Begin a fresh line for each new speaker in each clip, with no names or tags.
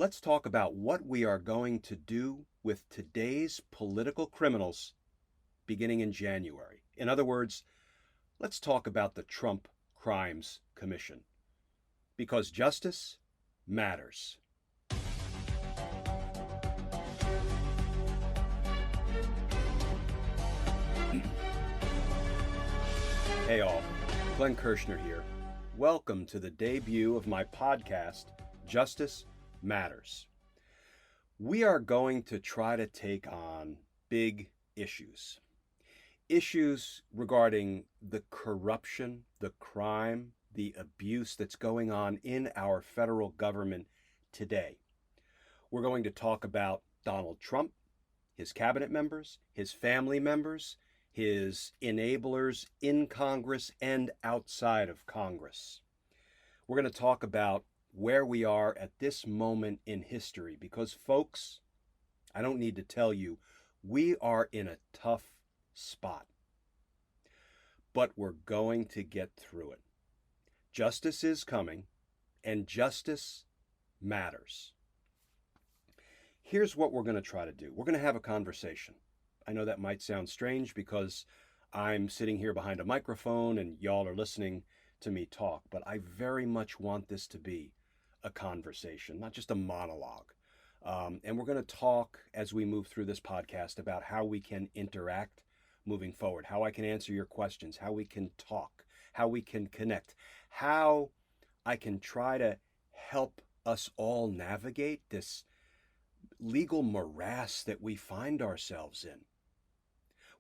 Let's talk about what we are going to do with today's political criminals beginning in January. In other words, let's talk about the Trump Crimes Commission, because justice matters. Hey all, Glenn Kirshner here. Welcome to the debut of my podcast, Justice Matters. We are going to try to take on big issues. Issues regarding the corruption, the crime, the abuse that's going on in our federal government today. We're going to talk about Donald Trump, his cabinet members, his family members, his enablers in Congress and outside of Congress. We're going to talk about where we are at this moment in history because, folks, I don't need to tell you, we are in a tough spot. But we're going to get through it. Justice is coming, and justice matters. Here's what we're going to try to do. We're going to have a conversation. I know that might sound strange because I'm sitting here behind a microphone and y'all are listening to me talk, but I very much want this to be a conversation, not just a monologue. And we're going to talk as we move through this podcast about how we can interact moving forward, how I can answer your questions, how we can talk, how we can connect, how I can try to help us all navigate this legal morass that we find ourselves in,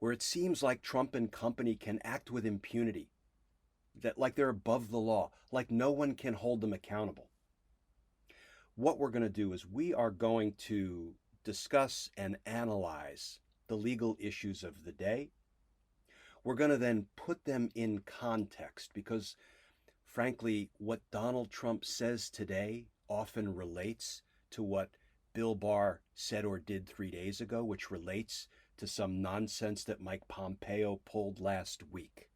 where it seems like Trump and company can act with impunity, that like they're above the law, like no one can hold them accountable. What we're going to do is we are going to discuss and analyze the legal issues of the day. We're going to then put them in context because, frankly, what Donald Trump says today often relates to what Bill Barr said or did 3 days ago, which relates to some nonsense that Mike Pompeo pulled last week.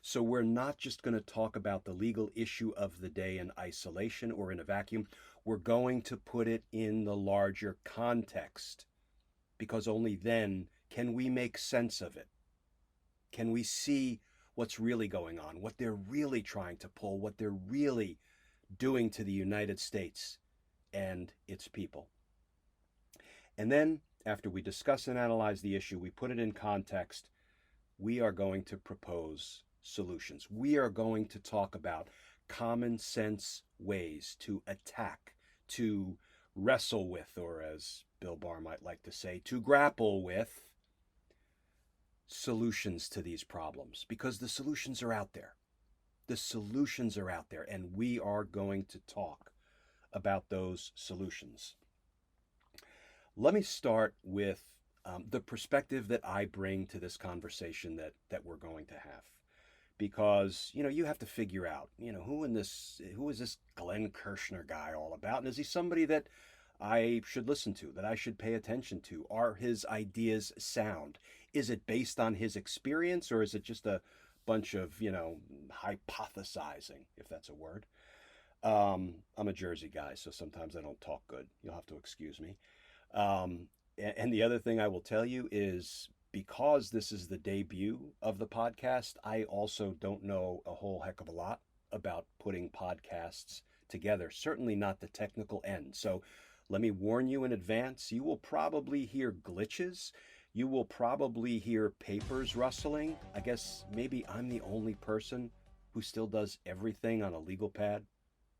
So we're not just going to talk about the legal issue of the day in isolation or in a vacuum. We're going to put it in the larger context, because only then can we make sense of it. Can we see what's really going on, what they're really trying to pull, what they're really doing to the United States and its people. And then, after we discuss and analyze the issue, we put it in context, we are going to propose solutions. We are going to talk about common sense ways to attack, to wrestle with, or as Bill Barr might like to say, to grapple with solutions to these problems, because the solutions are out there. The solutions are out there, and we are going to talk about those solutions. Let me start with the perspective that I bring to this conversation that we're going to have. Because, you have to figure out, who is this Glenn Kirshner guy all about? And is he somebody that I should listen to, that I should pay attention to? Are his ideas sound? Is it based on his experience, or is it just a bunch of, hypothesizing, if that's a word? I'm a Jersey guy, so sometimes I don't talk good. You'll have to excuse me. And the other thing I will tell you is, because this is the debut of the podcast, I also don't know a whole heck of a lot about putting podcasts together, certainly not the technical end. So let me warn you in advance, you will probably hear glitches. You will probably hear papers rustling. I guess maybe I'm the only person who still does everything on a legal pad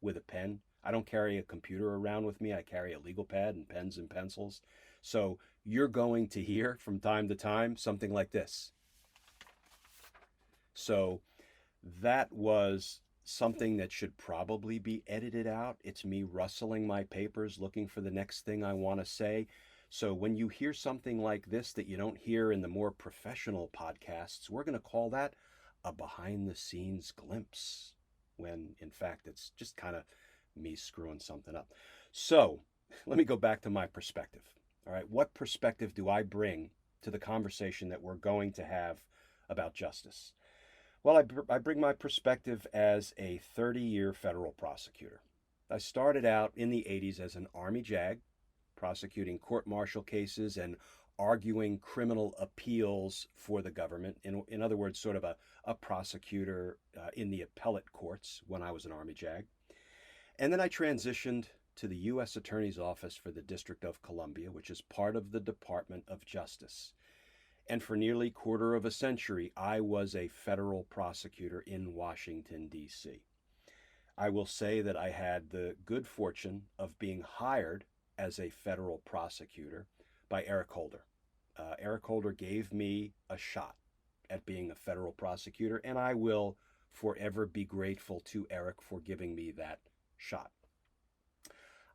with a pen. I don't carry a computer around with me. I carry a legal pad and pens and pencils. So you're going to hear from time to time something like this. So that was something that should probably be edited out. It's me rustling my papers, looking for the next thing I want to say. So when you hear something like this that you don't hear in the more professional podcasts, we're going to call that a behind-the-scenes glimpse, when in fact it's just kind of me screwing something up. So let me go back to my perspective. All right, what perspective do I bring to the conversation that we're going to have about justice? Well, I bring my perspective as a 30-year federal prosecutor. I started out in the 80s as an Army JAG, prosecuting court-martial cases and arguing criminal appeals for the government. In other words, sort of a prosecutor in the appellate courts when I was an Army JAG. And then I transitioned to the U.S. Attorney's Office for the District of Columbia, which is part of the Department of Justice. And for nearly a quarter of a century, I was a federal prosecutor in Washington, D.C. I will say that I had the good fortune of being hired as a federal prosecutor by Eric Holder. Eric Holder gave me a shot at being a federal prosecutor, and I will forever be grateful to Eric for giving me that shot.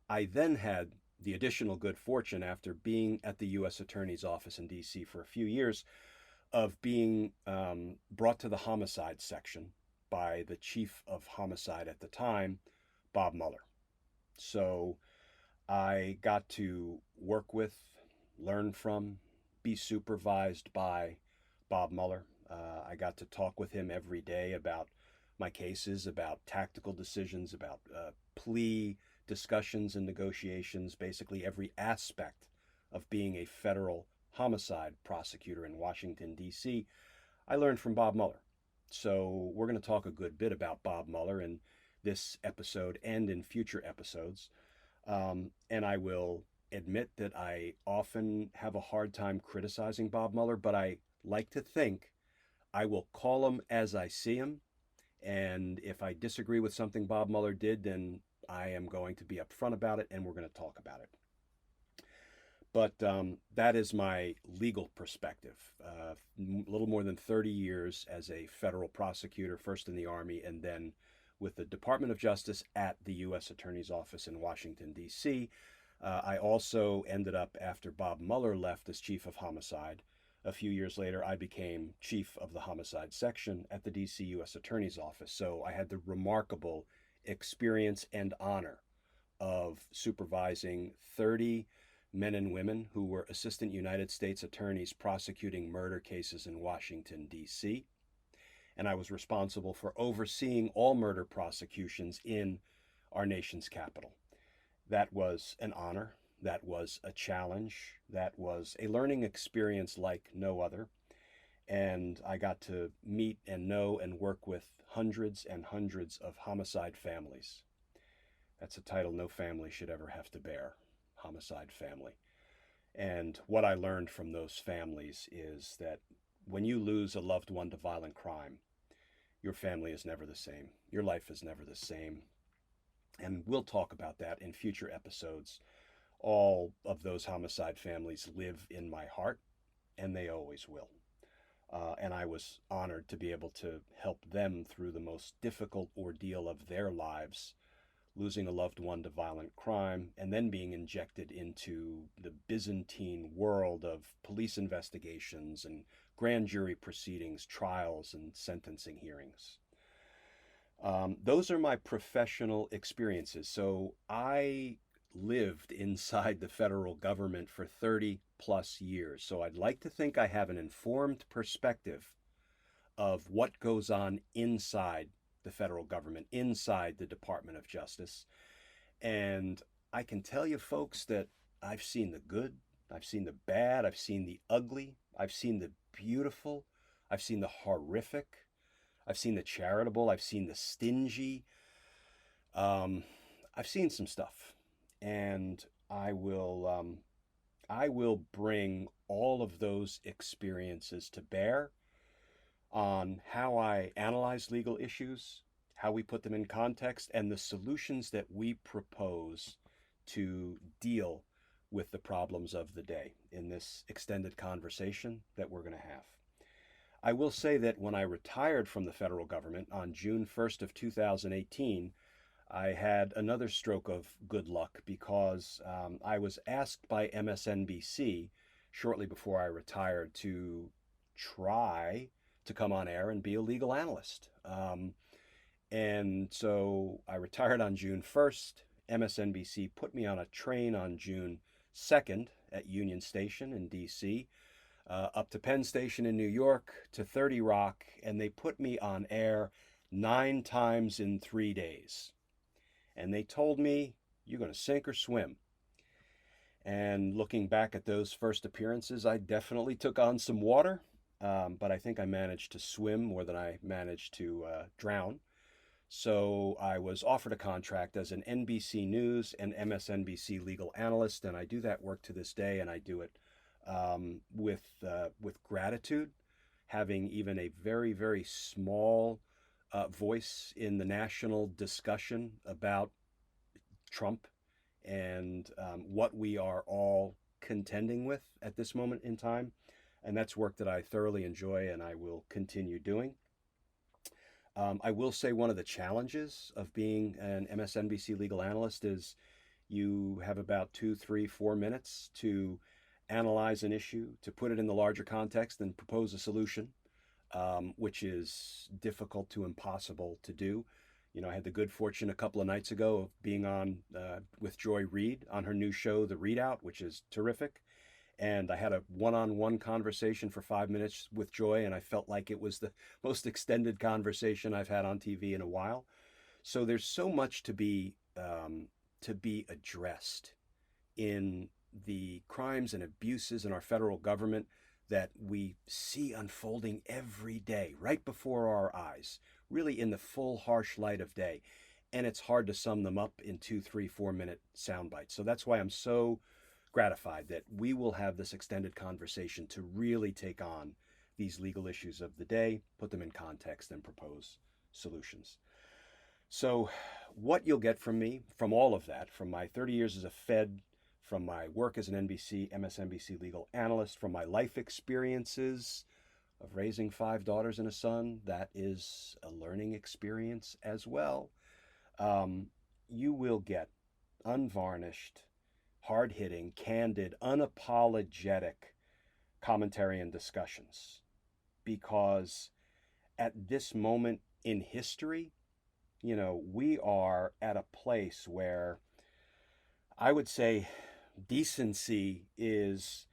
I then had the additional good fortune, after being at the U.S. Attorney's Office in D.C. for a few years, of being brought to the homicide section by the chief of homicide at the time, Bob Mueller. So I got to work with, learn from, be supervised by Bob Mueller. I got to talk with him every day about my cases, about tactical decisions, about plea discussions and negotiations, basically every aspect of being a federal homicide prosecutor in Washington, D.C. I learned from Bob Mueller. So we're going to talk a good bit about Bob Mueller in this episode and in future episodes. And I will admit that I often have a hard time criticizing Bob Mueller, but I like to think I will call him as I see him. And if I disagree with something Bob Mueller did, then I am going to be upfront about it, and we're going to talk about it. But that is my legal perspective. A little more than 30 years as a federal prosecutor, first in the Army and then with the Department of Justice at the U.S. Attorney's Office in Washington, D.C. I also ended up, after Bob Mueller left as chief of homicide, a few years later, I became chief of the homicide section at the D.C. U.S. Attorney's Office. So I had the remarkable experience and honor of supervising 30 men and women who were assistant United States attorneys prosecuting murder cases in Washington, D.C. And I was responsible for overseeing all murder prosecutions in our nation's capital. That was an honor. That was a challenge. That was a learning experience like no other. And I got to meet and know and work with hundreds and hundreds of homicide families. That's a title no family should ever have to bear, homicide family. And what I learned from those families is that when you lose a loved one to violent crime, your family is never the same. Your life is never the same. And we'll talk about that in future episodes. All of those homicide families live in my heart, and they always will. And I was honored to be able to help them through the most difficult ordeal of their lives, losing a loved one to violent crime, and then being injected into the Byzantine world of police investigations and grand jury proceedings, trials, and sentencing hearings. Those are my professional experiences. So I lived inside the federal government for 30 plus years. So I'd like to think I have an informed perspective of what goes on inside the federal government, inside the Department of Justice. And I can tell you, folks, that I've seen the good, I've seen the bad, I've seen the ugly, I've seen the beautiful, I've seen the horrific, I've seen the charitable, I've seen the stingy. I've seen some stuff. And I will bring all of those experiences to bear on how I analyze legal issues, how we put them in context, and the solutions that we propose to deal with the problems of the day in this extended conversation that we're going to have. I will say that when I retired from the federal government on June 1st of 2018, I had another stroke of good luck because I was asked by Msnbc shortly before I retired to try to come on air and be a legal analyst. And so I retired on June 1st. MSNBC put me on a train on June 2nd at Union Station in D.C., up to Penn Station in New York, to 30 Rock, and they put me on air 9 times in 3 days. And they told me, you're going to sink or swim. And looking back at those first appearances, I definitely took on some water, but I think I managed to swim more than I managed to drown. So I was offered a contract as an NBC News and MSNBC legal analyst, and I do that work to this day, and I do it with gratitude, having even a very, very small voice in the national discussion about Trump and what we are all contending with at this moment in time. And that's work that I thoroughly enjoy and I will continue doing. I will say one of the challenges of being an MSNBC legal analyst is you have about 2, 3, 4 minutes to analyze an issue, to put it in the larger context and propose a solution, which is difficult to impossible to do. You know, I had the good fortune a couple of nights ago of being on with Joy Reid on her new show, The Readout, which is terrific. And I had a one-on-one conversation for 5 minutes with Joy, and I felt like it was the most extended conversation I've had on TV in a while. So there's so much to be addressed in the crimes and abuses in our federal government that we see unfolding every day, right before our eyes, really in the full harsh light of day. And it's hard to sum them up in 2, 3, 4 minute sound bites. So that's why I'm so gratified that we will have this extended conversation to really take on these legal issues of the day, put them in context, and propose solutions. So what you'll get from me, from all of that, from my 30 years as a Fed, from my work as an MSNBC legal analyst, from my life experiences of raising 5 daughters and a son, that is a learning experience as well. You will get unvarnished, hard-hitting, candid, unapologetic commentary and discussions, because at this moment in history, you know, we are at a place where I would say decency is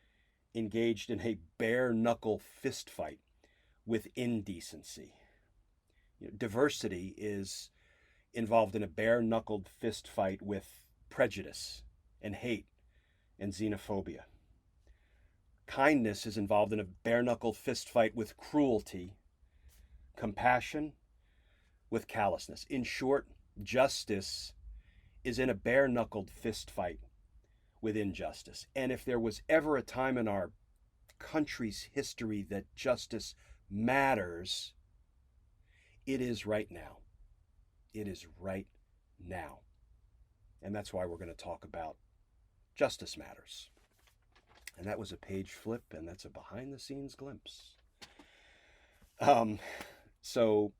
engaged in a bare-knuckle fistfight with indecency. You know, diversity is involved in a bare-knuckled fistfight with prejudice and hate and xenophobia. Kindness is involved in a bare-knuckle fistfight with cruelty, compassion with callousness. In short, justice is in a bare-knuckled fistfight with injustice. And if there was ever a time in our country's history that justice matters, it is right now. It is right now. And that's why we're going to talk about Justice Matters. And that was a page flip, and that's a behind-the-scenes glimpse. So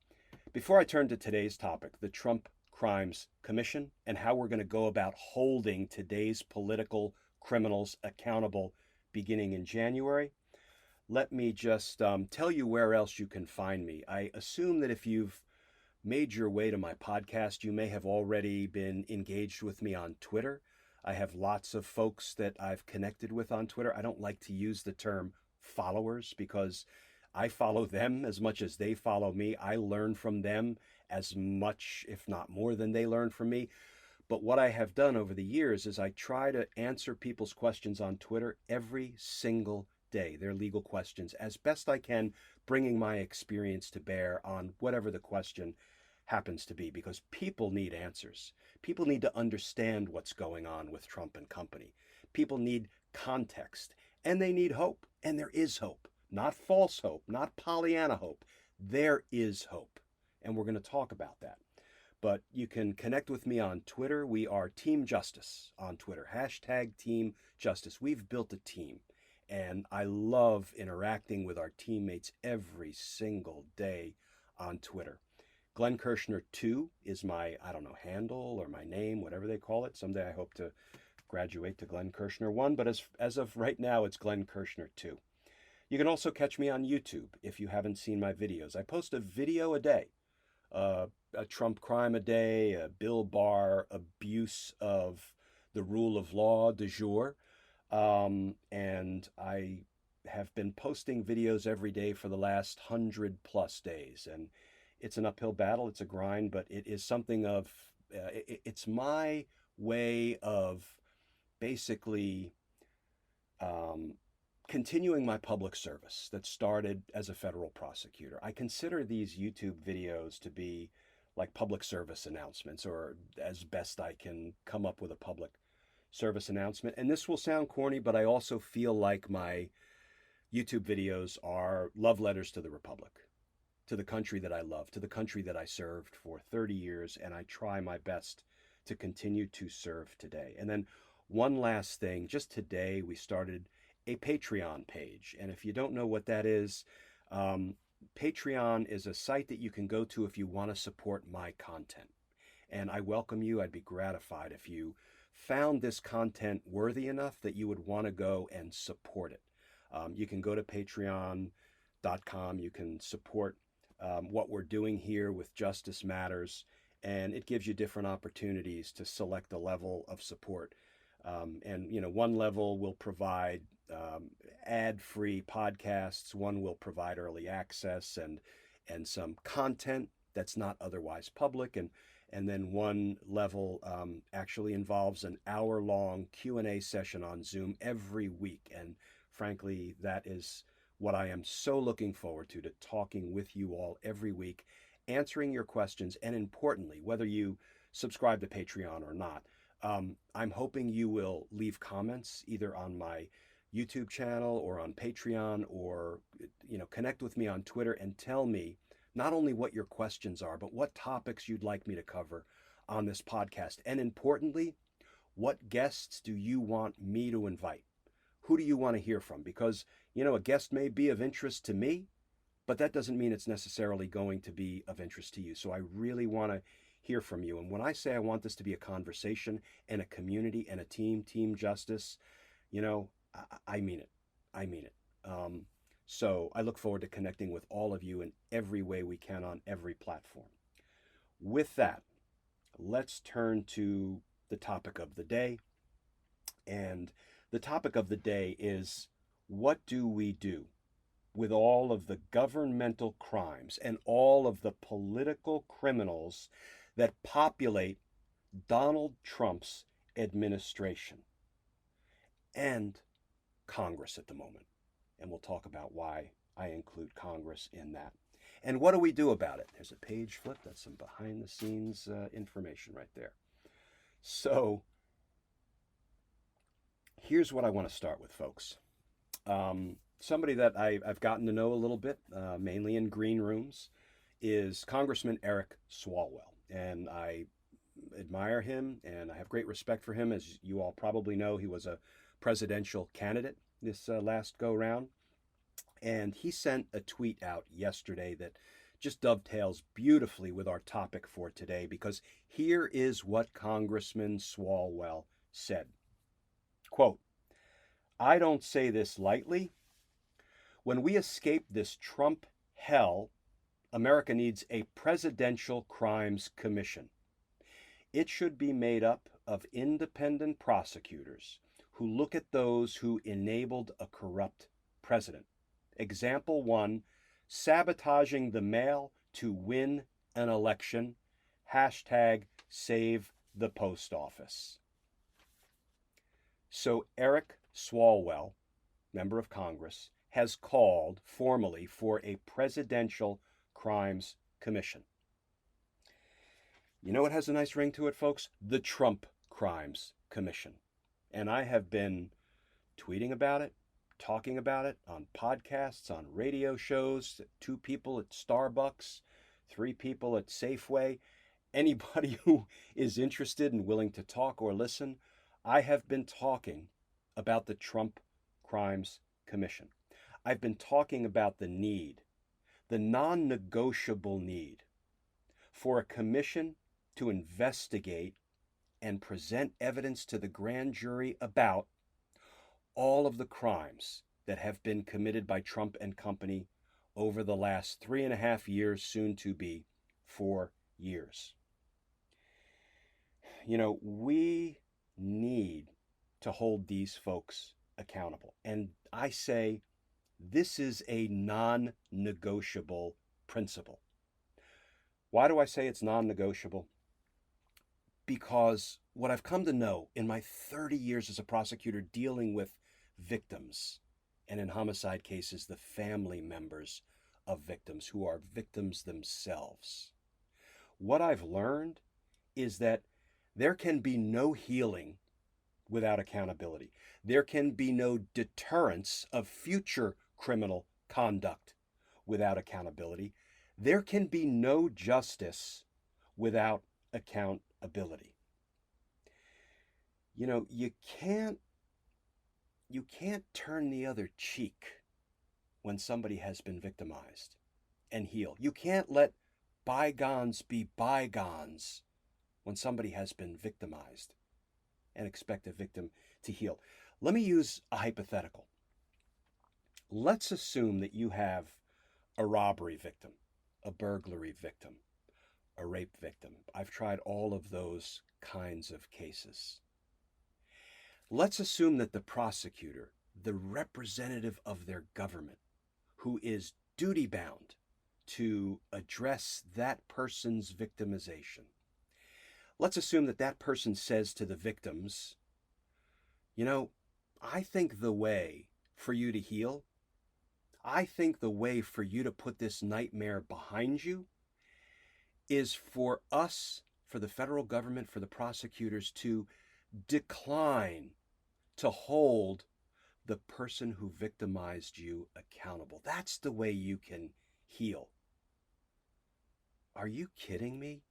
before I turn to today's topic, the Trump Crimes Commission, and how we're going to go about holding today's political criminals accountable beginning in January, let me just tell you where else you can find me. I assume that if you've made your way to my podcast, you may have already been engaged with me on Twitter. I have lots of folks that I've connected with on Twitter. I don't like to use the term followers because I follow them as much as they follow me. I learn from them as much, if not more, than they learn from me. But what I have done over the years is I try to answer people's questions on Twitter every single day, their legal questions, as best I can, bringing my experience to bear on whatever the question happens to be, because people need answers. People need to understand what's going on with Trump and company. People need context, and they need hope, and there is hope. Not false hope, not Pollyanna hope. There is hope, and we're going to talk about that. But you can connect with me on Twitter. We are Team Justice on Twitter, hashtag Team Justice. We've built a team, and I love interacting with our teammates every single day on Twitter. Glenn Kirshner 2 is my, handle or my name, whatever they call it. Someday I hope to graduate to Glenn Kirshner 1, but as of right now, it's Glenn Kirshner 2. You can also catch me on YouTube if you haven't seen my videos. I post a video a day, a Trump crime a day, a Bill Barr abuse of the rule of law du jour. And I have been posting videos every day for the last 100+ days. And it's an uphill battle, it's a grind, but it is something of It's my way of basically continuing my public service that started as a federal prosecutor. I consider these YouTube videos to be like public service announcements, or as best I can come up with a public service announcement. And this will sound corny, but I also feel like my YouTube videos are love letters to the Republic, to the country that I love, to the country that I served for 30 years, and I try my best to continue to serve today. And then one last thing, just today we started a Patreon page. And if you don't know what that is, Patreon is a site that you can go to if you want to support my content. And I welcome you. I'd be gratified if you found this content worthy enough that you would want to go and support it. You can go to patreon.com. You can support what we're doing here with Justice Matters, and it gives you different opportunities to select a level of support. And one level will provide ad-free podcasts. One will provide early access and some content that's not otherwise public. And then one level actually involves an hour-long Q&A session on Zoom every week. And frankly, that is what I am so looking forward to talking with you all every week, answering your questions, and importantly, whether you subscribe to Patreon or not, I'm hoping you will leave comments either on my YouTube channel or on Patreon, or connect with me on Twitter and tell me not only what your questions are, but what topics you'd like me to cover on this podcast. And importantly, what guests do you want me to invite? Who do you want to hear from? Because, a guest may be of interest to me, but that doesn't mean it's necessarily going to be of interest to you. So I really want to hear from you. And when I say I want this to be a conversation and a community and a team justice, I mean it. I mean it. So I look forward to connecting with all of you in every way we can on every platform. With that, let's turn to the topic of the day. And the topic of the day is, what do we do with all of the governmental crimes and all of the political criminals that populate Donald Trump's administration and Congress at the moment? And we'll talk about why I include Congress in that. And what do we do about it? There's a page flip. That's some behind the scenes information right there. So here's what I want to start with, folks. Somebody that I've gotten to know a little bit, mainly in green rooms, is Congressman Eric Swalwell. And I admire him, and I have great respect for him. As you all probably know, he was a presidential candidate this last go-round. And he sent a tweet out yesterday that just dovetails beautifully with our topic for today, because here is what Congressman Swalwell said. Quote, "I don't say this lightly. When we escape this Trump hell, America needs a presidential crimes commission. It should be made up of independent prosecutors who look at those who enabled a corrupt president. Example one, sabotaging the mail to win an election. Hashtag save the post office." So Eric Swalwell, member of Congress, has called formally for a presidential crimes commission. You know what has a nice ring to it, folks? The Trump Crimes Commission. And I have been tweeting about it, talking about it on podcasts, on radio shows, 2 people at Starbucks, 3 people at Safeway. Anybody who is interested and willing to talk or listen, I have been talking about the Trump Crimes Commission. I've been talking about the need, the non-negotiable need, for a commission to investigate and present evidence to the grand jury about all of the crimes that have been committed by Trump and company over the last 3.5 years, soon to be 4 years. We need to hold these folks accountable. And I say this is a non-negotiable principle. Why do I say it's non-negotiable? because what I've come to know in my 30 years as a prosecutor dealing with victims, and in homicide cases, the family members of victims who are victims themselves, what I've learned is that there can be no healing without accountability. There can be no deterrence of future criminal conduct without accountability. There can be no justice without accountability. You know, you can't turn the other cheek when somebody has been victimized and heal. You can't let bygones be bygones when somebody has been victimized and expect a victim to heal. Let me use a hypothetical. Let's assume that you have a robbery victim, a burglary victim, a rape victim. I've tried all of those kinds of cases. Let's assume that the prosecutor, the representative of their government, who is duty-bound to address that person's victimization, let's assume that that person says to the victims, you know, I think the way for you to heal, I think the way for you to put this nightmare behind you is for us, for the federal government, for the prosecutors to decline to hold the person who victimized you accountable. That's the way you can heal. Are you kidding me?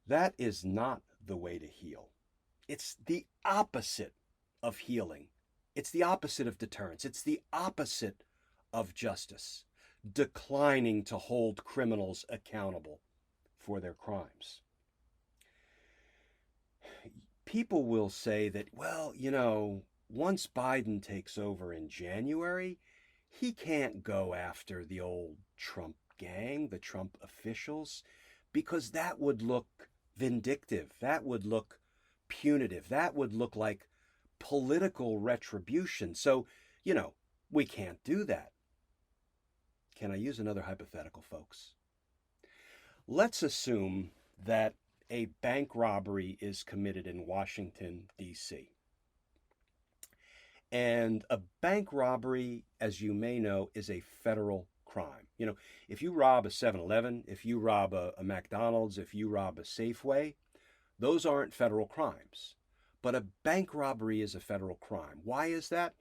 That is not the way to heal. It's the opposite of healing. It's the opposite of deterrence. It's the opposite of justice, declining to hold criminals accountable for their crimes. People will say that, well, you know, once Biden takes over in January, he can't go after the old Trump gang, the Trump officials, because that would look vindictive. That would look punitive. That would look like political retribution. So, you know, we can't do that. Can I use another hypothetical, folks? Let's assume that a bank robbery is committed in Washington, D.C. And a bank robbery, as you may know, is a federal crime. You know, if you rob a 7-Eleven, if you rob a McDonald's, if you rob a Safeway, those aren't federal crimes. But a bank robbery is a federal crime. Why is that?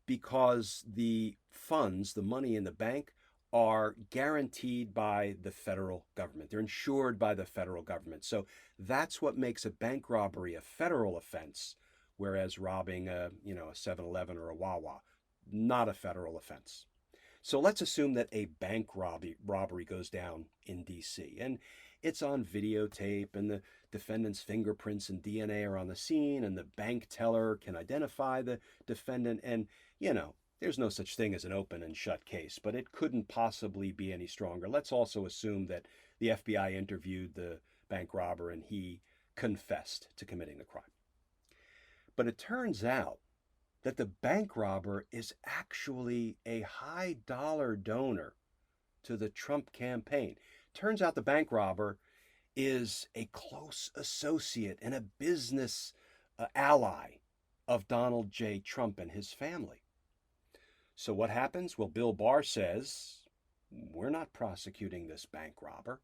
Because the funds, the money in the bank, are guaranteed by the federal government. They're insured by the federal government. So that's what makes a bank robbery a federal offense, whereas robbing a 7-Eleven or a Wawa, not a federal offense. So let's assume that a bank robbery goes down in D.C. and it's on videotape, and the defendant's fingerprints and DNA are on the scene, and the bank teller can identify the defendant, and, you know, there's no such thing as an open and shut case, but it couldn't possibly be any stronger. Let's also assume that the FBI interviewed the bank robber and he confessed to committing the crime. But it turns out that the bank robber is actually a high dollar donor to the Trump campaign. Turns out the bank robber is a close associate and a business ally of Donald J. Trump and his family. So what happens? Well, Bill Barr says, we're not prosecuting this bank robber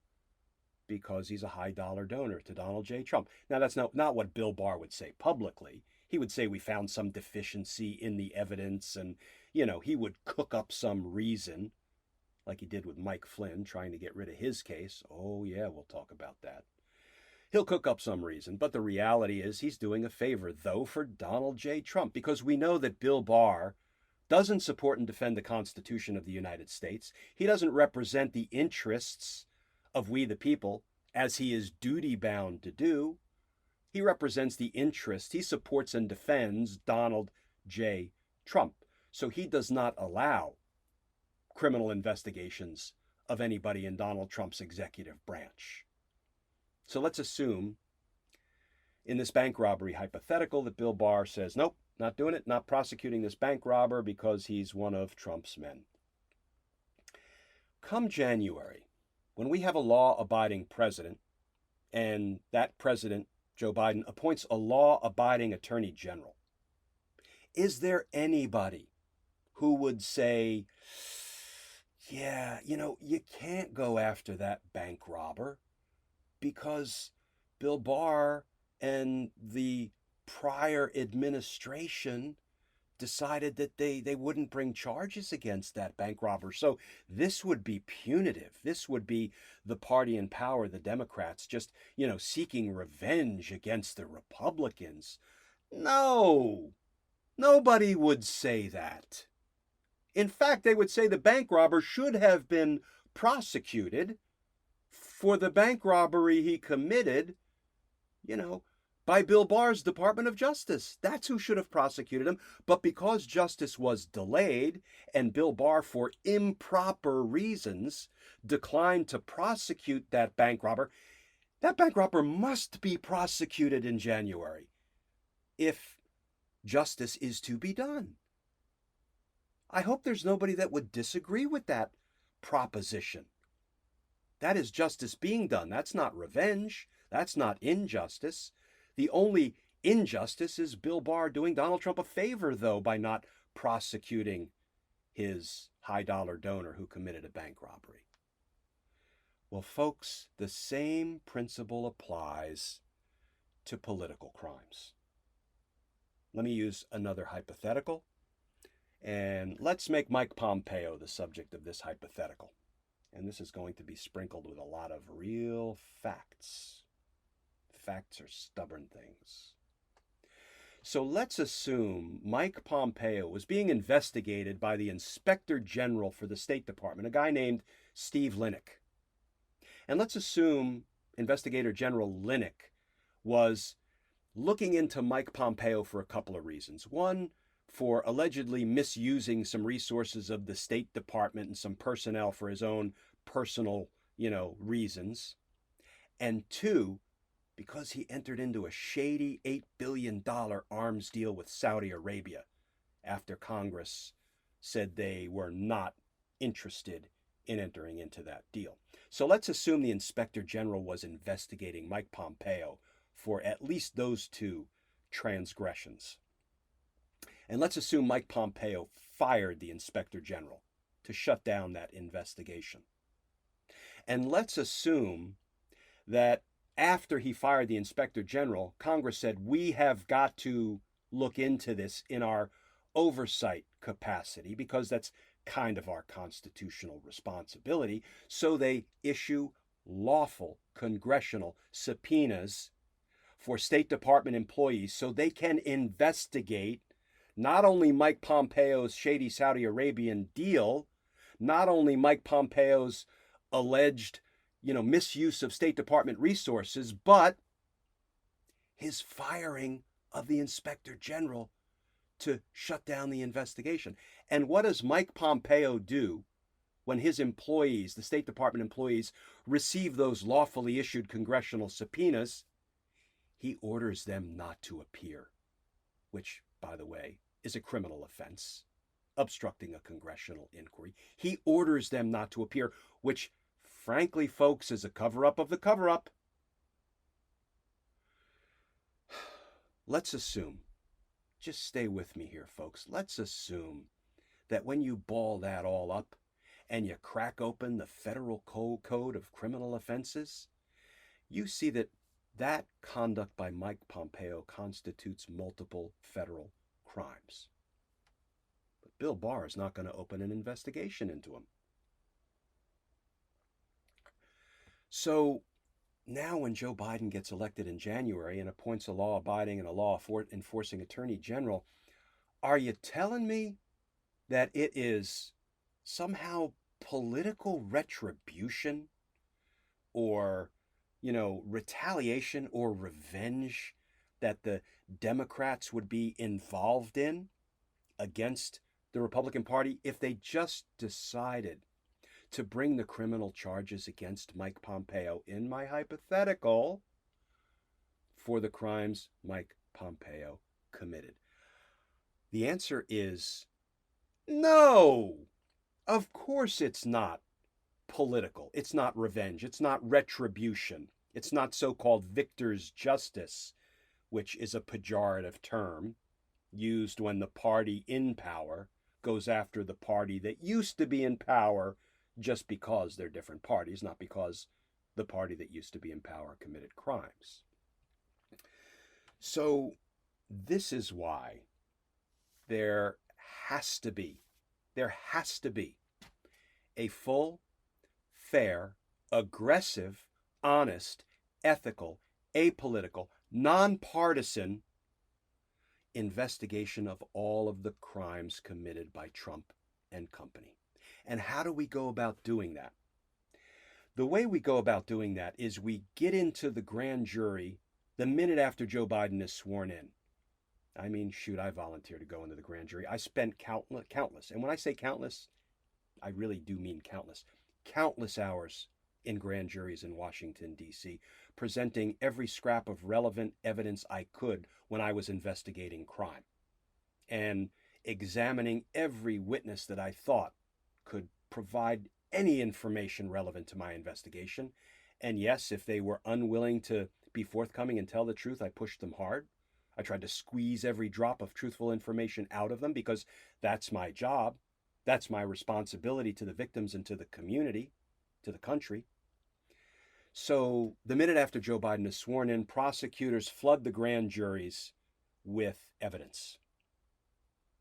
because he's a high dollar donor to Donald J. Trump. Now, that's not what Bill Barr would say publicly. He would say we found some deficiency in the evidence, and, you know, he would cook up some reason, like he did with Mike Flynn, trying to get rid of his case. Oh, yeah, we'll talk about that. He'll cook up some reason, but the reality is he's doing a favor, though, for Donald J. Trump, because we know that Bill Barr doesn't support and defend the Constitution of the United States. He doesn't represent the interests of we the people, as he is duty-bound to do. He represents the interests, he supports and defends Donald J. Trump. So he does not allow criminal investigations of anybody in Donald Trump's executive branch. So let's assume in this bank robbery hypothetical that Bill Barr says, nope, not doing it, not prosecuting this bank robber because he's one of Trump's men. Come January, when we have a law-abiding president and that president, Joe Biden, appoints a law-abiding attorney general. Is there anybody who would say, yeah, you can't go after that bank robber because Bill Barr and the prior administration decided that they wouldn't bring charges against that bank robber. So this would be punitive. This would be the party in power, the Democrats, just, seeking revenge against the Republicans. No, nobody would say that. In fact, they would say the bank robber should have been prosecuted for the bank robbery he committed, by Bill Barr's Department of Justice. That's who should have prosecuted him. But because justice was delayed and Bill Barr, for improper reasons, declined to prosecute that bank robber must be prosecuted in January if justice is to be done. I hope there's nobody that would disagree with that proposition. That is justice being done. That's not revenge. That's not injustice. The only injustice is Bill Barr doing Donald Trump a favor, though, by not prosecuting his high-dollar donor who committed a bank robbery. Well, folks, the same principle applies to political crimes. Let me use another hypothetical, and let's make Mike Pompeo the subject of this hypothetical. And this is going to be sprinkled with a lot of real facts. Facts are stubborn things. So let's assume Mike Pompeo was being investigated by the Inspector General for the State Department, a guy named Steve Linick. And let's assume Investigator General Linick was looking into Mike Pompeo for a couple of reasons. One, for allegedly misusing some resources of the State Department and some personnel for his own personal, reasons. And two, because he entered into a shady $8 billion arms deal with Saudi Arabia after Congress said they were not interested in entering into that deal. So let's assume the Inspector General was investigating Mike Pompeo for at least those two transgressions. And let's assume Mike Pompeo fired the Inspector General to shut down that investigation. And let's assume that after he fired the Inspector General, Congress said, we have got to look into this in our oversight capacity because that's kind of our constitutional responsibility. So they issue lawful congressional subpoenas for State Department employees so they can investigate not only Mike Pompeo's shady Saudi Arabian deal, not only Mike Pompeo's alleged misuse of State Department resources, but his firing of the Inspector General to shut down the investigation. And what does Mike Pompeo do when his employees, the State Department employees, receive those lawfully issued congressional subpoenas? He orders them not to appear, which, by the way, is a criminal offense, obstructing a congressional inquiry. He orders them not to appear, which, frankly, folks, is a cover-up of the cover-up. Let's assume, just stay with me here, folks. Let's assume that when you ball that all up and you crack open the Federal Code of Criminal Offenses, you see that conduct by Mike Pompeo constitutes multiple federal crimes. But Bill Barr is not going to open an investigation into him. So now when Joe Biden gets elected in January and appoints a law-abiding and a law-enforcing attorney general, are you telling me that it is somehow political retribution or, retaliation or revenge that the Democrats would be involved in against the Republican Party if they just decided to bring the criminal charges against Mike Pompeo in my hypothetical for the crimes Mike Pompeo committed? The answer is no. Of course it's not political. It's not revenge. It's not retribution. It's not so-called victor's justice, which is a pejorative term used when the party in power goes after the party that used to be in power just because they're different parties, not because the party that used to be in power committed crimes. So this is why there has to be a full, fair, aggressive, honest, ethical, apolitical, nonpartisan investigation of all of the crimes committed by Trump and company. And how do we go about doing that? The way we go about doing that is we get into the grand jury the minute after Joe Biden is sworn in. I mean, shoot, I volunteered to go into the grand jury. I spent countless, and when I say countless, I really do mean countless hours in grand juries in Washington, D.C., presenting every scrap of relevant evidence I could when I was investigating crime, and examining every witness that I thought could provide any information relevant to my investigation. And yes, if they were unwilling to be forthcoming and tell the truth, I pushed them hard. I tried to squeeze every drop of truthful information out of them because that's my job. That's my responsibility to the victims and to the community, to the country. So the minute after Joe Biden is sworn in, prosecutors flood the grand juries with evidence.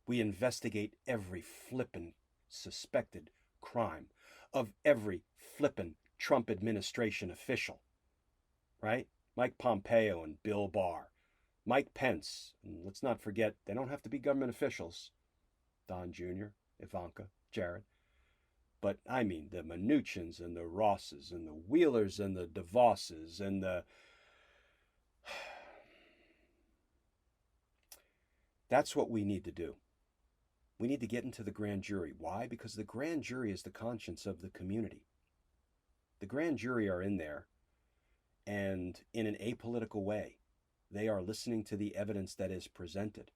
We investigate every flippin' suspected crime of every flippin' Trump administration official, right? Mike Pompeo and Bill Barr, Mike Pence, and let's not forget, they don't have to be government officials, Don Jr., Ivanka, Jared. But I mean the Mnuchins and the Rosses and the Wheelers and the DeVosses and the... That's what we need to do. We need to get into the grand jury. Why? Because the grand jury is the conscience of the community. The grand jury are in there, and in an apolitical way, they are listening to the evidence that is presented.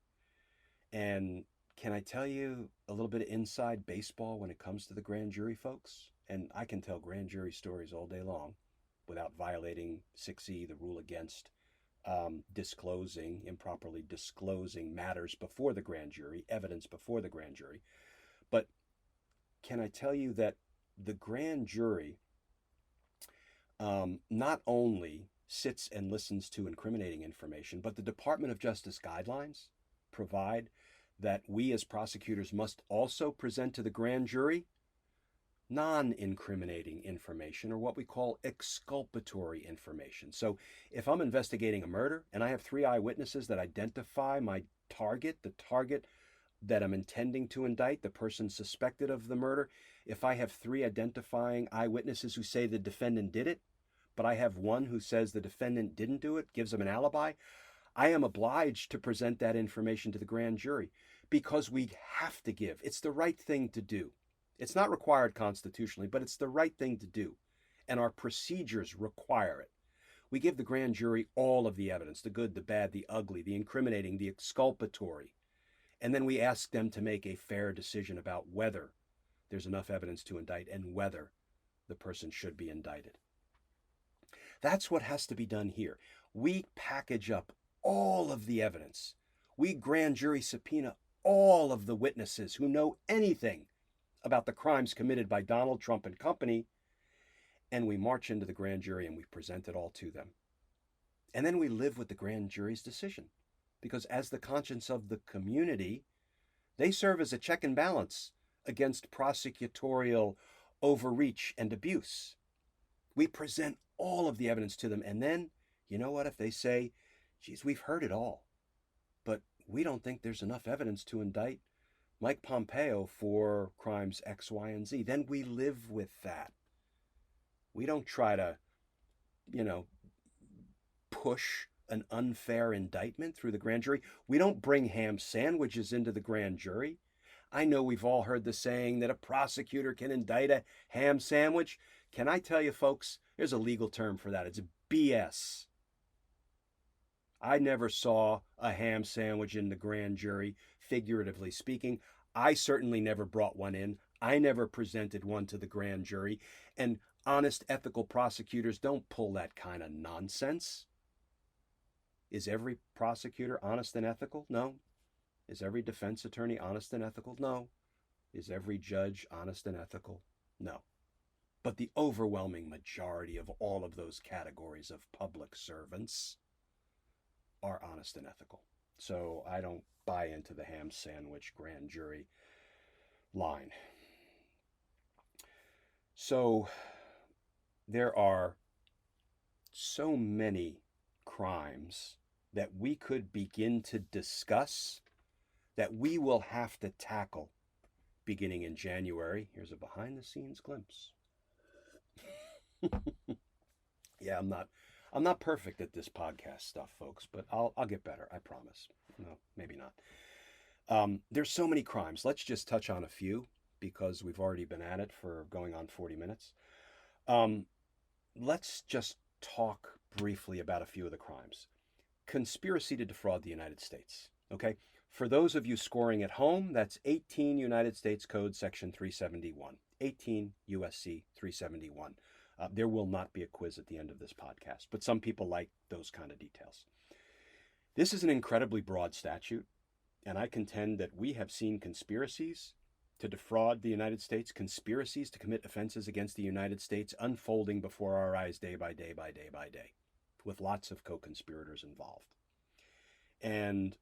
And can I tell you a little bit of inside baseball when it comes to the grand jury, folks? And I can tell grand jury stories all day long without violating 6E, the rule against improperly disclosing matters before the grand jury, evidence before the grand jury. But can I tell you that the grand jury not only sits and listens to incriminating information, but the Department of Justice guidelines provide that we as prosecutors must also present to the grand jury non-incriminating information, or what we call exculpatory information. So if I'm investigating a murder and I have 3 eyewitnesses that identify my target, the target that I'm intending to indict, the person suspected of the murder, if I have 3 identifying eyewitnesses who say the defendant did it, but I have 1 who says the defendant didn't do it, gives them an alibi, I am obliged to present that information to the grand jury because we have to give. It's the right thing to do. It's not required constitutionally, but it's the right thing to do. And our procedures require it. We give the grand jury all of the evidence, the good, the bad, the ugly, the incriminating, the exculpatory. And then we ask them to make a fair decision about whether there's enough evidence to indict and whether the person should be indicted. That's what has to be done here. We package up all of the evidence. We grand jury subpoena all of the witnesses who know anything about the crimes committed by Donald Trump and company, and we march into the grand jury and we present it all to them. And then we live with the grand jury's decision, because as the conscience of the community, they serve as a check and balance against prosecutorial overreach and abuse. We present all of the evidence to them, and then, you know what, if they say, geez, we've heard it all, but we don't think there's enough evidence to indict Mike Pompeo for crimes X, Y, and Z, then we live with that. We don't try to, push an unfair indictment through the grand jury. We don't bring ham sandwiches into the grand jury. I know we've all heard the saying that a prosecutor can indict a ham sandwich. Can I tell you, folks, there's a legal term for that. It's BS. I never saw a ham sandwich in the grand jury, figuratively speaking. I certainly never brought one in. I never presented one to the grand jury. And Honest, ethical prosecutors don't pull that kind of nonsense. Is every prosecutor honest and ethical? No. Is every defense attorney honest and ethical? No. Is every judge honest and ethical? No. But the overwhelming majority of all of those categories of public servants are honest and ethical. So I don't buy into the ham sandwich grand jury line. So there are so many crimes that we could begin to discuss that we will have to tackle beginning in January. Here's a behind-the-scenes glimpse. Yeah, I'm not perfect at this podcast stuff, folks, but I'll get better, I promise. No, maybe not. There's so many crimes. Let's just touch on a few because we've already been at it for going on 40 minutes. Let's just talk briefly about a few of the crimes. Conspiracy to defraud the United States. Okay? For those of you scoring at home, that's 18 United States Code Section 371. 18 USC 371. There will not be a quiz at the end of this podcast, but some people like those kind of details. This is an incredibly broad statute, and I contend that we have seen conspiracies to defraud the United States, conspiracies to commit offenses against the United States unfolding before our eyes day by day by day by day, with lots of co-conspirators involved. And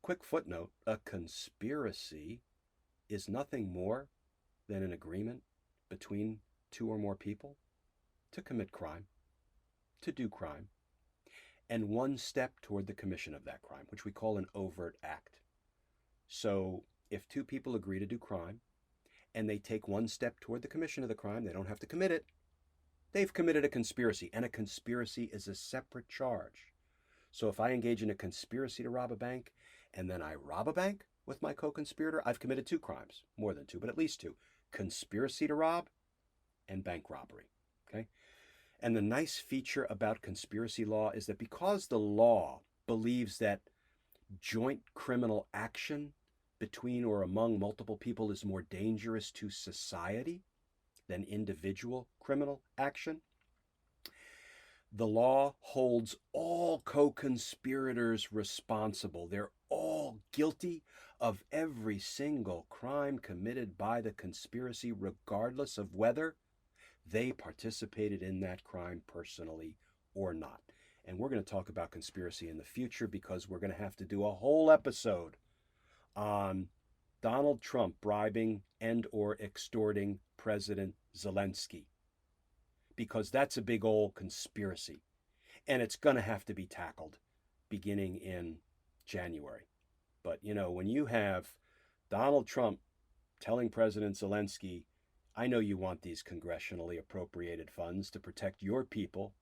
quick footnote, a conspiracy is nothing more than an agreement between two or more people to commit crime, to do crime, and one step toward the commission of that crime, which we call an overt act. So if two people agree to do crime and they take one step toward the commission of the crime, they don't have to commit it. They've committed a conspiracy, and a conspiracy is a separate charge. So if I engage in a conspiracy to rob a bank and then I rob a bank with my co-conspirator, I've committed two crimes, more than two, but at least two: conspiracy to rob and bank robbery. Okay? And the nice feature about conspiracy law is that because the law believes that joint criminal action between or among multiple people is more dangerous to society than individual criminal action, the law holds all co-conspirators responsible. They're all guilty of every single crime committed by the conspiracy, regardless of whether they participated in that crime personally or not. And we're going to talk about conspiracy in the future because we're going to have to do a whole episode on Donald Trump bribing and or extorting President Zelensky, because that's a big old conspiracy, and it's going to have to be tackled beginning in January. But, you know, when you have Donald Trump telling President Zelensky, I know you want these congressionally appropriated funds to protect your people,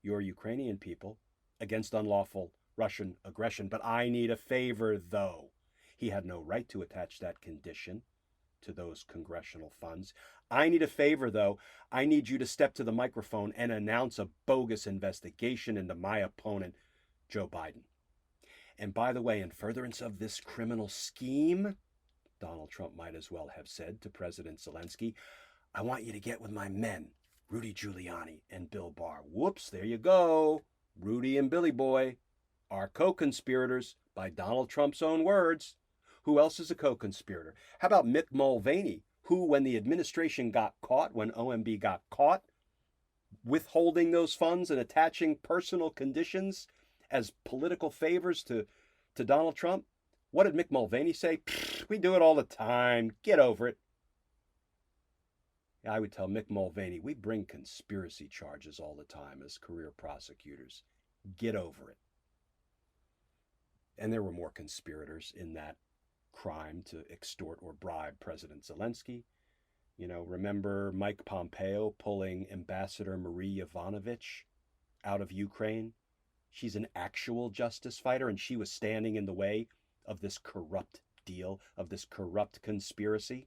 your Ukrainian people, against unlawful Russian aggression, but I need a favor, though. He had no right to attach that condition to those congressional funds. I need a favor, though. I need you to step to the microphone and announce a bogus investigation into my opponent, Joe Biden. And by the way, in furtherance of this criminal scheme, Donald Trump might as well have said to President Zelensky, I want you to get with my men, Rudy Giuliani and Bill Barr. Whoops, there you go. Rudy and Billy Boy are co-conspirators by Donald Trump's own words. Who else is a co-conspirator? How about Mick Mulvaney, who, when the administration got caught, when OMB got caught, withholding those funds and attaching personal conditions as political favors to Donald Trump, what did Mick Mulvaney say? We do it all the time. Get over it. I would tell Mick Mulvaney, we bring conspiracy charges all the time as career prosecutors. Get over it. And there were more conspirators in that crime to extort or bribe President Zelensky. You know, remember Mike Pompeo pulling Ambassador Marie Yovanovitch out of Ukraine? She's an actual justice fighter, and she was standing in the way of this corrupt deal, of this corrupt conspiracy.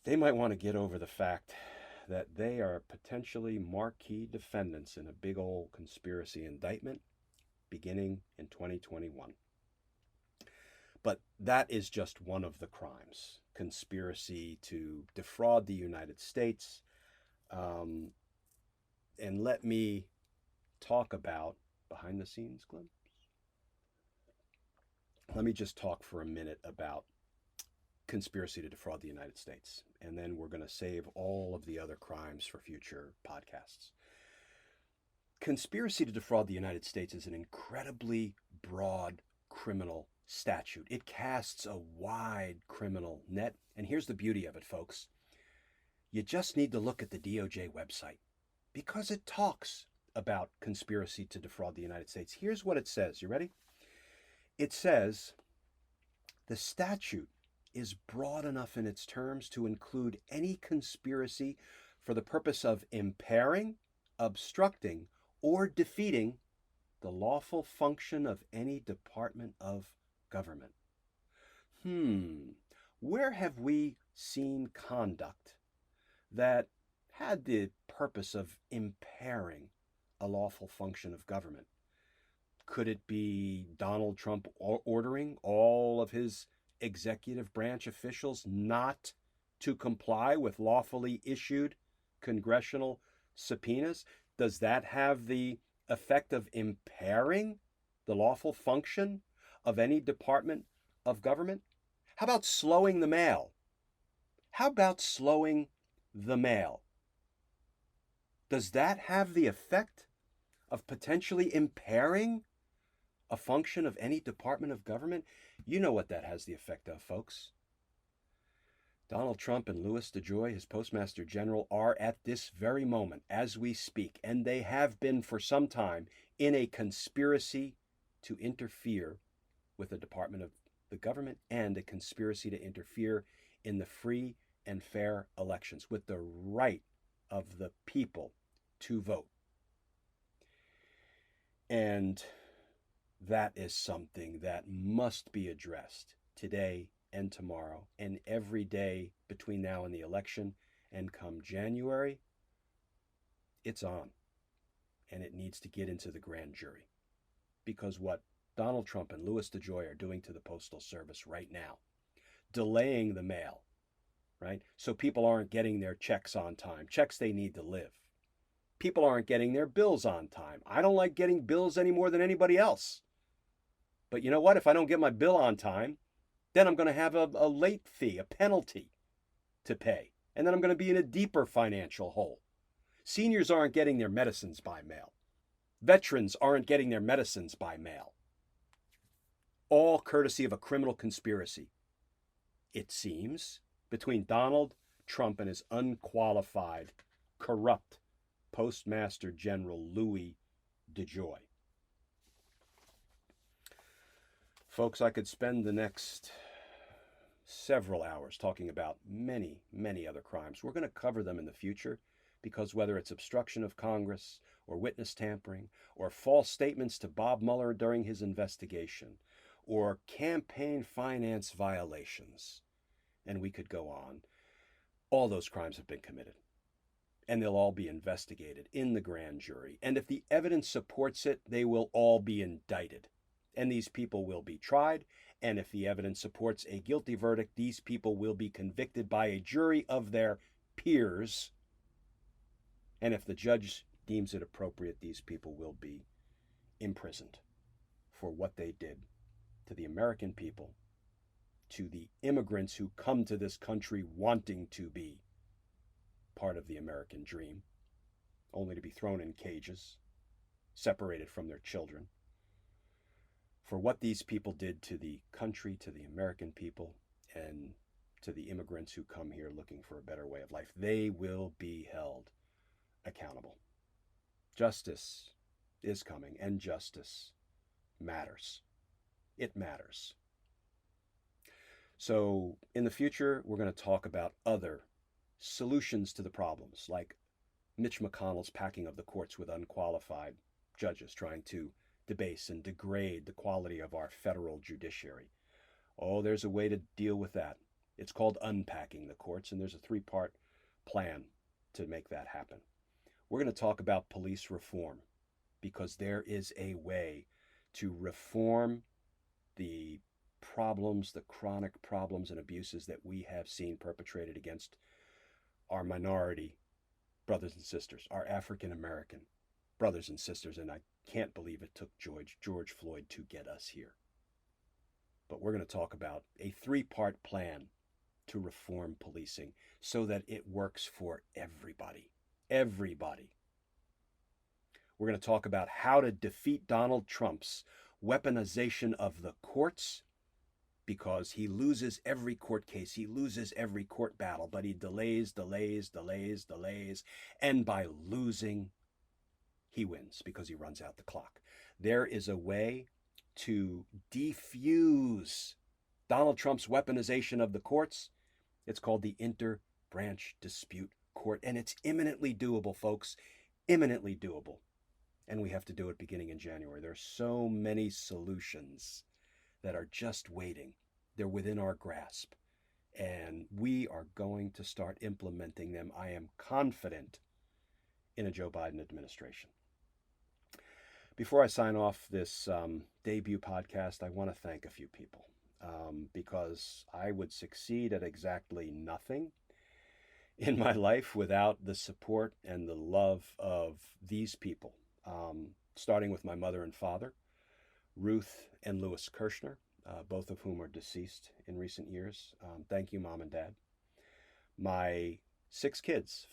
They might want to get over the fact that they are potentially marquee defendants in a big old conspiracy indictment beginning in 2021. But that is just one of the crimes. Conspiracy to defraud the United States. And let me talk about behind the scenes glimpse. Let me just talk for a minute about conspiracy to defraud the United States. And then we're going to save all of the other crimes for future podcasts. Conspiracy to defraud the United States is an incredibly broad criminal statute. It casts a wide criminal net. And here's the beauty of it, folks. You just need to look at the DOJ website because it talks about conspiracy to defraud the United States. Here's what it says. You ready? It says the statute is broad enough in its terms to include any conspiracy for the purpose of impairing, obstructing, or defeating the lawful function of any department of government. Where have we seen conduct that had the purpose of impairing a lawful function of government? Could it be Donald Trump ordering all of his executive branch officials not to comply with lawfully issued congressional subpoenas? Does that have the effect of impairing the lawful function of any department of government? How about slowing the mail? How about slowing the mail? Does that have the effect of potentially impairing a function of any department of government? You know what that has the effect of, folks. Donald Trump and Louis DeJoy, his Postmaster General, are at this very moment, as we speak, and they have been for some time, in a conspiracy to interfere with the department of the government and a conspiracy to interfere in the free and fair elections with the right of the people to vote. And that is something that must be addressed today and tomorrow and every day between now and the election. And come January, it's on. And it needs to get into the grand jury. Because what Donald Trump and Louis DeJoy are doing to the Postal Service right now, delaying the mail, right? So people aren't getting their checks on time, checks they need to live. People aren't getting their bills on time. I don't like getting bills any more than anybody else. But you know what? If I don't get my bill on time, then I'm going to have a late fee, a penalty to pay. And then I'm going to be in a deeper financial hole. Seniors aren't getting their medicines by mail. Veterans aren't getting their medicines by mail. All courtesy of a criminal conspiracy, it seems, between Donald Trump and his unqualified, corrupt Postmaster General Louis DeJoy. Folks, I could spend the next several hours talking about many, many other crimes. We're going to cover them in the future because whether it's obstruction of Congress or witness tampering or false statements to Bob Mueller during his investigation or campaign finance violations, and we could go on, all those crimes have been committed. And they'll all be investigated in the grand jury. And if the evidence supports it, they will all be indicted. And these people will be tried. And if the evidence supports a guilty verdict, these people will be convicted by a jury of their peers. And if the judge deems it appropriate, these people will be imprisoned for what they did to the American people, to the immigrants who come to this country wanting to be part of the American dream, only to be thrown in cages, separated from their children. For what these people did to the country, to the American people, and to the immigrants who come here looking for a better way of life, they will be held accountable. Justice is coming, and justice matters. It matters. So in the future, we're going to talk about other solutions to the problems, like Mitch McConnell's packing of the courts with unqualified judges, trying to debase and degrade the quality of our federal judiciary. Oh, there's a way to deal with that. It's called unpacking the courts, and there's a 3-part plan to make that happen. We're going to talk about police reform, because there is a way to reform the problems, the chronic problems and abuses that we have seen perpetrated against our minority brothers and sisters, our African American brothers and sisters. And I can't believe it took George Floyd to get us here. But we're going to talk about a 3-part plan to reform policing so that it works for everybody. Everybody. We're going to talk about how to defeat Donald Trump's weaponization of the courts, because he loses every court case, he loses every court battle, but he delays, and by losing, he wins because he runs out the clock. There is a way to defuse Donald Trump's weaponization of the courts. It's called the Inter-Branch Dispute Court, and it's imminently doable, folks, imminently doable. And we have to do it beginning in January. There are so many solutions that are just waiting. They're within our grasp, and we are going to start implementing them. I am confident in a Joe Biden administration. Before I sign off this debut podcast, I want to thank a few people because I would succeed at exactly nothing in my life without the support and the love of these people, starting with my mother and father, Ruth and Louis Kirshner, both of whom are deceased in recent years. Thank you, Mom and Dad. My 6 kids,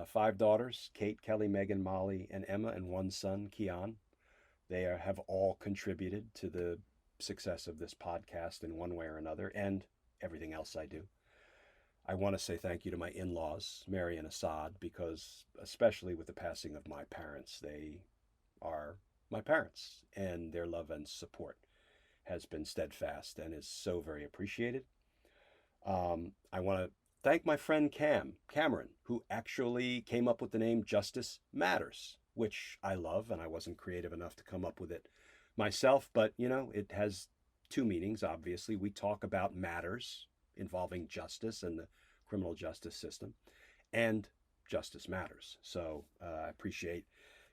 5 daughters, Kate, Kelly, Megan, Molly, and Emma, and 1 son, Keon. They have all contributed to the success of this podcast in one way or another, and everything else I do. I want to say thank you to my in-laws, Mary and Assad, because especially with the passing of my parents, they are my parents, and their love and support has been steadfast and is so very appreciated. I want to thank my friend Cameron, who actually came up with the name Justice Matters, which I love, and I wasn't creative enough to come up with it myself, but it has 2 meanings, obviously. We talk about matters involving justice and the criminal justice system, and Justice Matters. So I appreciate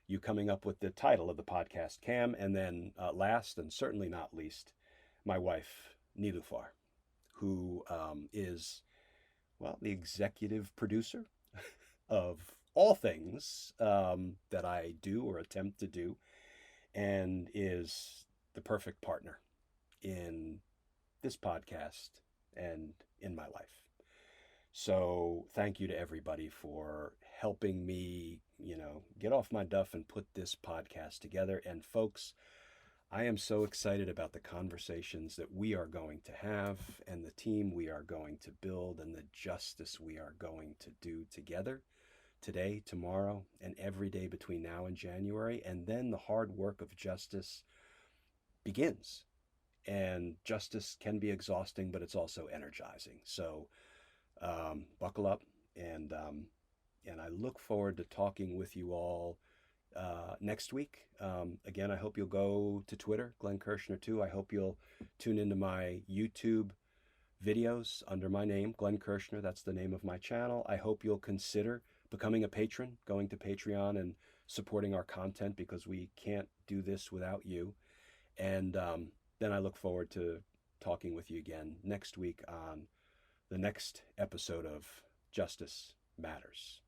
you coming up with the title of the podcast, Cam. And then last and certainly not least, my wife, Nilufar, who is, the executive producer of all things that I do or attempt to do, and is the perfect partner in this podcast and in my life. So thank you to everybody for helping me, get off my duff and put this podcast together. And folks, I am so excited about the conversations that we are going to have, and the team we are going to build, and the justice we are going to do together today, tomorrow, and every day between now and January. And then the hard work of justice begins. And justice can be exhausting, but it's also energizing. So buckle up, and I look forward to talking with you all next week. Again, I hope you'll go to Twitter, Glenn Kirshner 2. I hope you'll tune into my YouTube videos under my name, Glenn Kirshner. That's the name of my channel. I hope you'll consider becoming a patron, going to Patreon and supporting our content, because we can't do this without you. And then I look forward to talking with you again next week on the next episode of Justice Matters.